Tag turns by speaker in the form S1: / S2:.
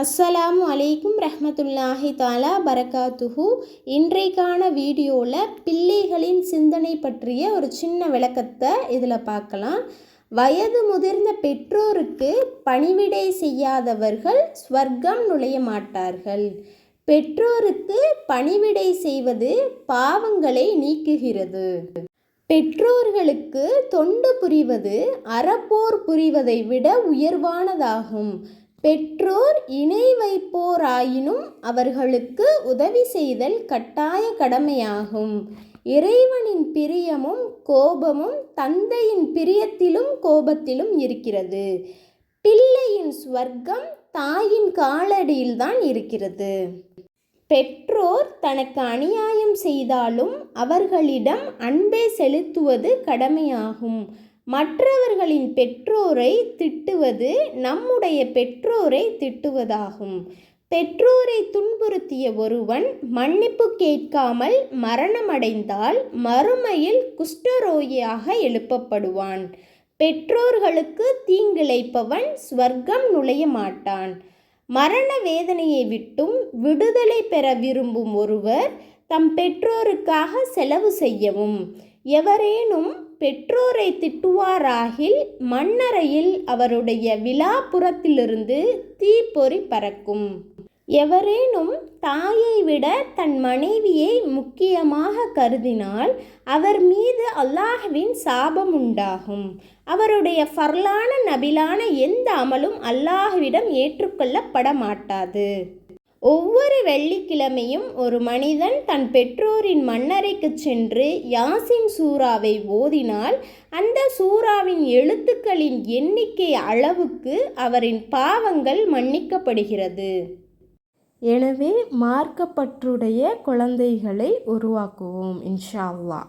S1: அஸ்ஸலாமு அலைக்கும் ரஹ்மத்துல்லாஹி தாலா பரகாத்துஹு. இன்றைக்கான வீடியோவில் பிள்ளைகளின் சிந்தனை பற்றிய ஒரு சின்ன விளக்கத்தை இதில் பார்க்கலாம். வயது முதிர்ந்த பெற்றோருக்கு பணிவிடை செய்யாதவர்கள் ஸ்வர்க்கம் நுழைய மாட்டார்கள். பெற்றோருக்கு பணிவிடை செய்வது பாவங்களை நீக்குகிறது. பெற்றோர்களுக்கு தொண்டு புரிவது அறப்போர் புரிவதை விட உயர்வானதாகும். பெற்றோர் இணை வைப்போராயினும் அவர்களுக்கு உதவி செய்தல் கட்டாய கடமையாகும். இறைவனின் பிரியமும் கோபமும் தந்தையின் பிரியத்திலும் கோபத்திலும் இருக்கிறது. பிள்ளையின் ஸ்வர்க்கம் தாயின் காலடியில்தான் இருக்கிறது. பெற்றோர் தனக்கு அநியாயம் செய்தாலும் அவர்களிடம் அன்பை செலுத்துவது கடமையாகும். மற்றவர்களின் பெற்றோரை திட்டுவது நம்முடைய பெற்றோரை திட்டுவதாகும். பெற்றோரை துன்புறுத்திய ஒருவன் மன்னிப்பு கேட்காமல் மரணமடைந்தால் மறுமையில் குஷ்டரோகியாக எழுப்பப்படுவான். பெற்றோர்களுக்கு தீங்கிழைப்பவன் ஸ்வர்க்கம் நுழைய மாட்டான். மரண வேதனையை விட்டும் விடுதலை பெற விரும்பும் ஒருவர் தம் பெற்றோருக்காக செலவு செய்யவும். எவரேனும் பெற்றோரை திட்டுவாராகில் மண்ணறையில் அவருடைய விலாப்புறத்திலிருந்து தீப்பொறி பறக்கும். எவரேனும் தாயை விட தன் மனைவியை முக்கியமாக கருதினால் அவர் மீது அல்லாஹ்வின் சாபம் உண்டாகும். அவருடைய ஃபர்லான நபிலான எந்த அமலும் அல்லாஹ்விடம் ஏற்றுக்கொள்ளப்பட மாட்டாது. ஒவ்வொரு வெள்ளிக்கிழமையும் ஒரு மனிதன் தன் பெற்றோரின் மண்ணறைக்கு சென்று யாசின் சூறாவை ஓதினால் அந்த சூறாவின் எழுத்துக்களின் எண்ணிக்கை அளவுக்கு அவரின் பாவங்கள் மன்னிக்கப்படுகிறது. எனவே மார்க்கப்பற்றுடைய குழந்தைகளை உருவாக்குவோம் இன்ஷா அல்லாஹ்.